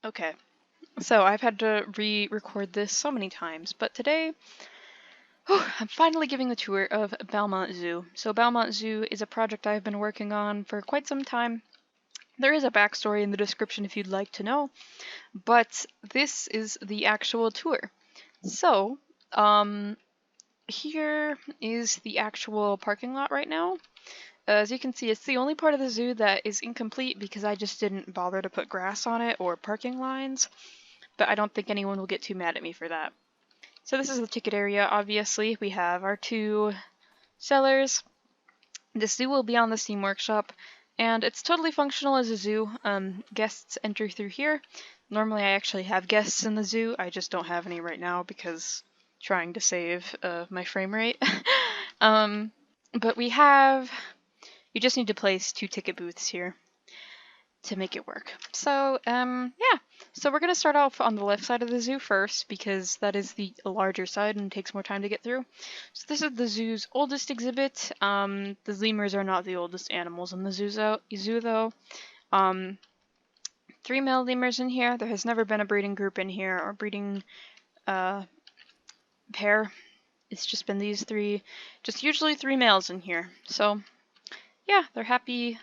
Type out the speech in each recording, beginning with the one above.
Okay, so I've had to re-record this so many times, but today, I'm finally giving the tour of Balmont Zoo. So Balmont Zoo is a project I've been working on for quite some time. There is a backstory in the description if you'd like to know, but this is the actual tour. So, here is the actual parking lot right now. As you can see, it's the only part of the zoo that is incomplete because I just didn't bother to put grass on it or parking lines, but I don't think anyone will get too mad at me for that. So this is the ticket area, obviously. We have our two cellars. The zoo will be on the Steam Workshop, and it's totally functional as a zoo. Guests enter through here. Normally I actually have guests in the zoo, I just don't have any right now because trying to save my frame rate. But you just need to place 2 ticket booths here to make it work. So, yeah. So we're going to start off on the left side of the zoo first because that is the larger side and takes more time to get through. So this is the zoo's oldest exhibit. The lemurs are not the oldest animals in the zoo though. 3 male lemurs in here. There has never been a breeding group in here or breeding pair. It's just been these 3, just usually 3 males in here. So yeah, they're happy.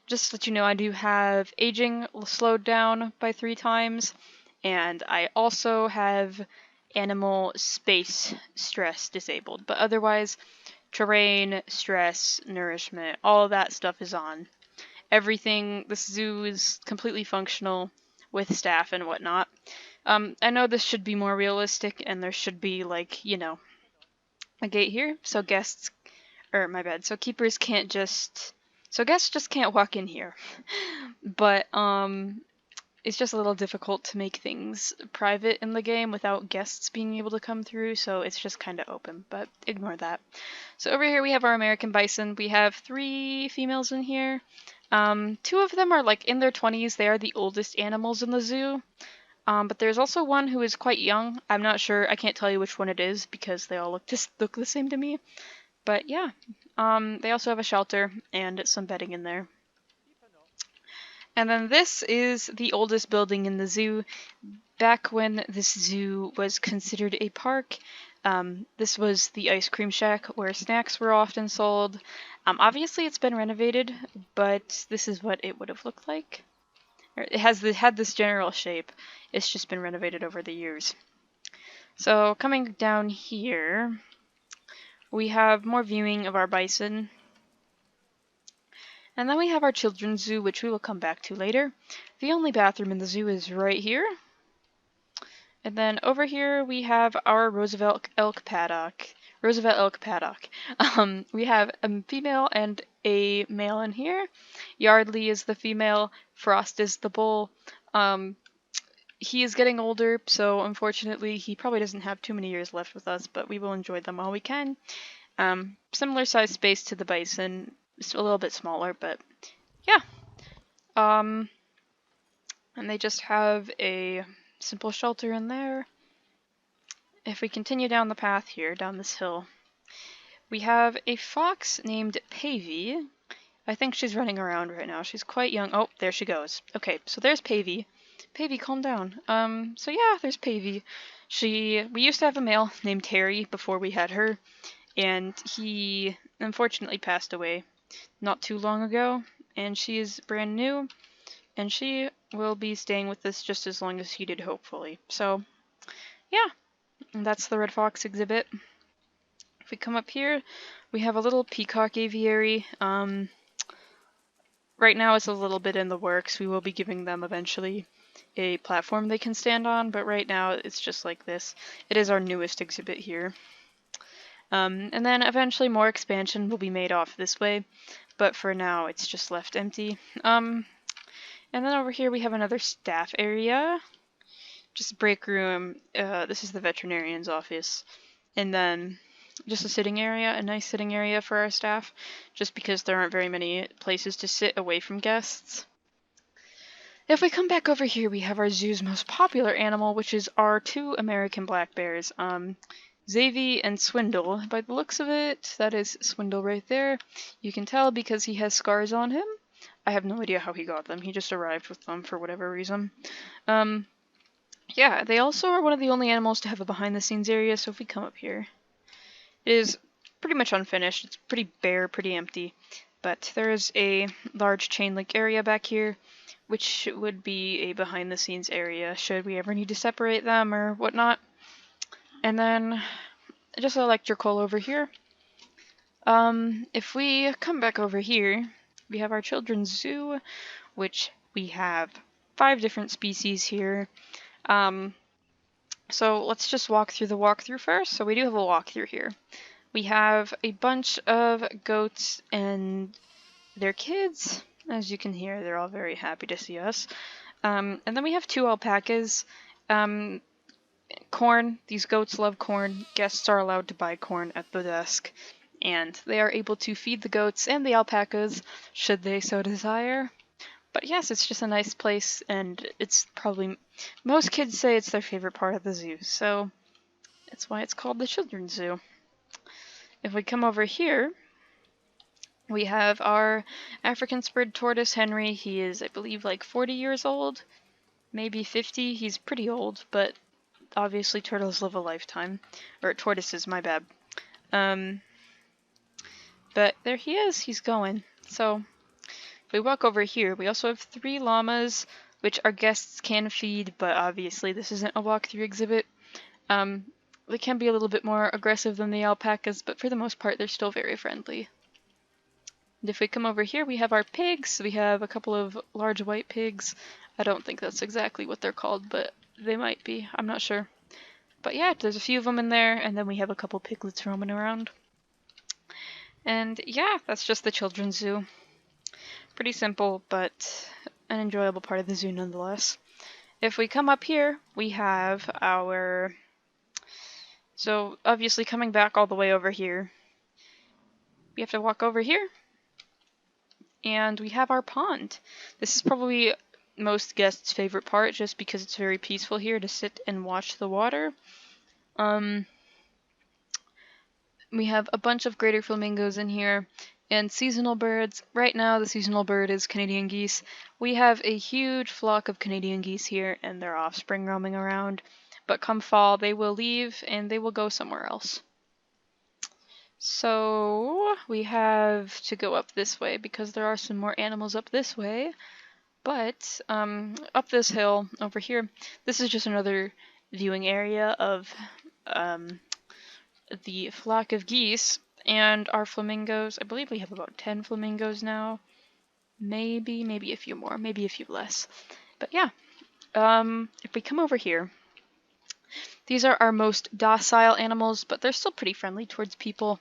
Just to let you know, I do have aging slowed down by 3 times, and I also have animal space stress disabled, but otherwise terrain, stress, nourishment, all of that stuff is on. Everything, this zoo is completely functional with staff and whatnot. I know this should be more realistic and there should be like, you know, a gate here so keepers can't just, so guests just can't walk in here. But it's just a little difficult to make things private in the game without guests being able to come through, so it's just kind of open, but ignore that. So over here we have our American bison. We have 3 females in here. 2 of them are like in their 20s. They are the oldest animals in the zoo. But there's also one who is quite young. I'm not sure. I can't tell you which one it is because they all look the same to me. But yeah, they also have a shelter and some bedding in there. And then this is the oldest building in the zoo. Back when this zoo was considered a park, this was the ice cream shack where snacks were often sold. Obviously it's been renovated, but this is what it would have looked like. It had this general shape. It's just been renovated over the years. So coming down here, we have more viewing of our bison. And then we have our children's zoo, which we will come back to later. The only bathroom in the zoo is right here. And then over here we have our Roosevelt Elk paddock. We have a female and a male in here. Yardley is the female, Frost is the bull. He is getting older, so unfortunately he probably doesn't have too many years left with us, but we will enjoy them while we can. Similar size space to the bison, it's a little bit smaller, but yeah. And they just have a simple shelter in there. If we continue down the path here, down this hill, we have a fox named Pavy. I think she's running around right now. She's quite young. Oh, there she goes. Okay, so there's Pavy. Pavy, calm down. So yeah, there's Pavy. We used to have a male named Terry before we had her, and he unfortunately passed away not too long ago, and she is brand new, and she will be staying with us just as long as he did, hopefully. So yeah, and that's the Red Fox exhibit. If we come up here, we have a little Peacock Aviary. Right now it's a little bit in the works. We will be giving them eventually a platform they can stand on, but right now it's just like this. It is our newest exhibit here. And then eventually more expansion will be made off this way, but for now it's just left empty. And then over here we have another staff area. Just a break room. This is the veterinarian's office. And then just a sitting area, a nice sitting area for our staff, just because there aren't very many places to sit away from guests. If we come back over here, we have our zoo's most popular animal, which is our 2 American black bears, Xavi and Swindle. By the looks of it, that is Swindle right there. You can tell because he has scars on him. I have no idea how he got them. He just arrived with them for whatever reason. Yeah, they also are one of the only animals to have a behind-the-scenes area, so if we come up here, it is pretty much unfinished. It's pretty bare, pretty empty, but there is a large chain link area back here, which would be a behind-the-scenes area should we ever need to separate them or whatnot. And then just electrical over here. If we come back over here, we have our children's zoo, which we have 5 different species here. So let's just walk through the walkthrough first. So we do have a walkthrough here. We have a bunch of goats and their kids. As you can hear, they're all very happy to see us. And then we have 2 alpacas. Corn. These goats love corn. Guests are allowed to buy corn at the desk. And they are able to feed the goats and the alpacas should they so desire. But yes, it's just a nice place, and it's probably, most kids say it's their favorite part of the zoo, so that's why it's called the Children's Zoo. If we come over here, we have our African spurred tortoise, Henry. He is, I believe, like 40 years old, maybe 50. He's pretty old, but obviously turtles live a lifetime. Or tortoises, my bad. But there he is, he's going. So if we walk over here, we also have 3 llamas, which our guests can feed, but obviously this isn't a walkthrough exhibit. They can be a little bit more aggressive than the alpacas, but for the most part they're still very friendly. And if we come over here, we have our pigs. We have a couple of large white pigs. I don't think that's exactly what they're called, but they might be. I'm not sure. But yeah, there's a few of them in there, and then we have a couple piglets roaming around. And yeah, that's just the children's zoo. Pretty simple, but an enjoyable part of the zoo nonetheless. If we come up here, we have our... So obviously coming back all the way over here, we have to walk over here, and we have our pond. This is probably most guests' favorite part, just because it's very peaceful here to sit and watch the water. We have a bunch of greater flamingos in here, and seasonal birds. Right now, the seasonal bird is Canadian geese. We have a huge flock of Canadian geese here, and their offspring roaming around. But come fall, they will leave, and they will go somewhere else. So, we have to go up this way, because there are some more animals up this way. But, up this hill, over here, this is just another viewing area of, the flock of geese and our flamingos. I believe we have about 10 flamingos now. Maybe a few more, maybe a few less. But yeah, if we come over here, these are our most docile animals, but they're still pretty friendly towards people.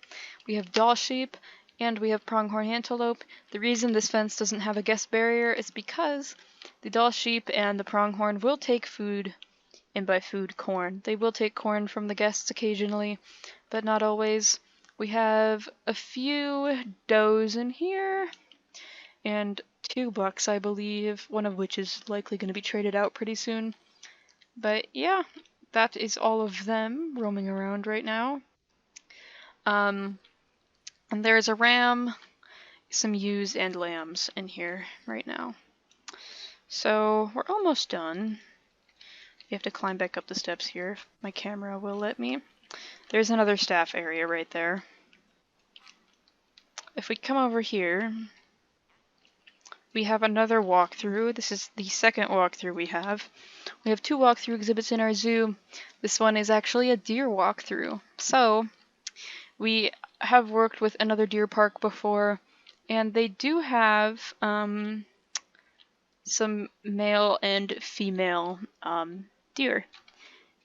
We have Dall sheep and we have Pronghorn Antelope. The reason this fence doesn't have a guest barrier is because the Dall sheep and the Pronghorn will take food, and by food, corn. They will take corn from the guests occasionally, but not always. We have a few does in here, and 2 bucks, I believe, one of which is likely going to be traded out pretty soon. But yeah, that is all of them roaming around right now. And there's a ram, some ewes, and lambs in here right now. So we're almost done. You have to climb back up the steps here if my camera will let me. There's another staff area right there. If we come over here, we have another walkthrough. This is the second walkthrough we have. We have 2 walkthrough exhibits in our zoo. This one is actually a deer walkthrough. So, we have worked with another deer park before, and they do have some male and female deer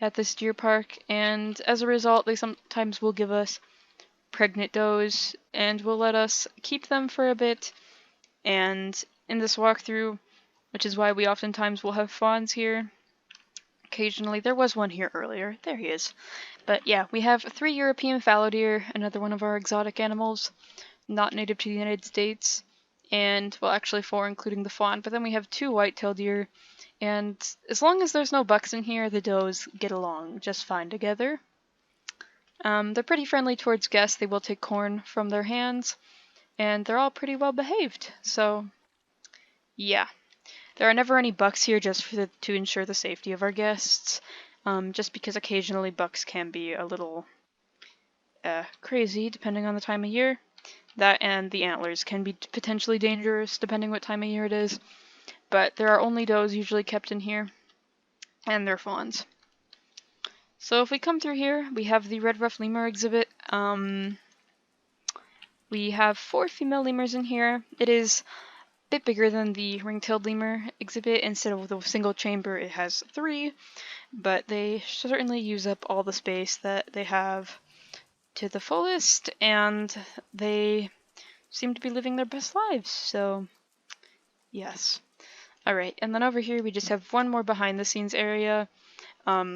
at this deer park, and as a result they sometimes will give us pregnant does and will let us keep them for a bit. And in this walkthrough, which is why we oftentimes will have fawns here, occasionally, there was one here earlier, there he is, but yeah, we have 3 European fallow deer, another one of our exotic animals, not native to the United States, and, well, actually 4 including the fawn, but then we have 2 white-tailed deer. And as long as there's no bucks in here, the does get along just fine together. They're pretty friendly towards guests. They will take corn from their hands, and they're all pretty well behaved. So Yeah. There are never any bucks here just to ensure the safety of our guests, just because occasionally bucks can be a little crazy depending on the time of year. That and the antlers can be potentially dangerous depending what time of year it is, but there are only does usually kept in here, and their fawns. So if we come through here, we have the red ruff lemur exhibit. We have 4 female lemurs in here. It is a bit bigger than the ring-tailed lemur exhibit. Instead of the single chamber, it has 3, but they certainly use up all the space that they have to the fullest, and they seem to be living their best lives, so yes. Alright, and then over here we just have one more behind the scenes area.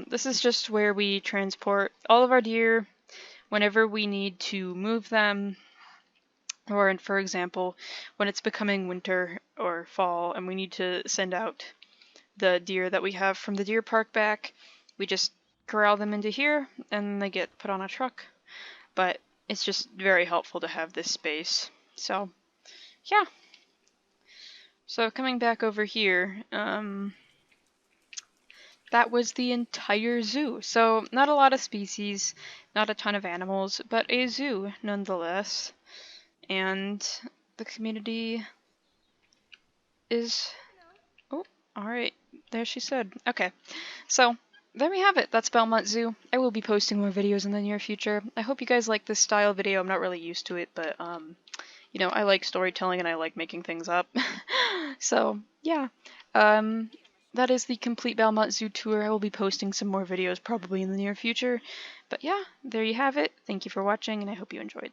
This is just where we transport all of our deer whenever we need to move them, or for example, when it's becoming winter or fall and we need to send out the deer that we have from the deer park back. We just corral them into here and they get put on a truck. But it's just very helpful to have this space. So, yeah. So coming back over here, that was the entire zoo. So not a lot of species, not a ton of animals, but a zoo nonetheless. And the community is... Oh, alright. There she said. Okay. So, there we have it. That's Balmont Zoo. I will be posting more videos in the near future. I hope you guys like this style of video. I'm not really used to it, but, you know, I like storytelling and I like making things up. So, yeah. That is the complete Balmont Zoo tour. I will be posting some more videos probably in the near future. But yeah, there you have it. Thank you for watching, and I hope you enjoyed.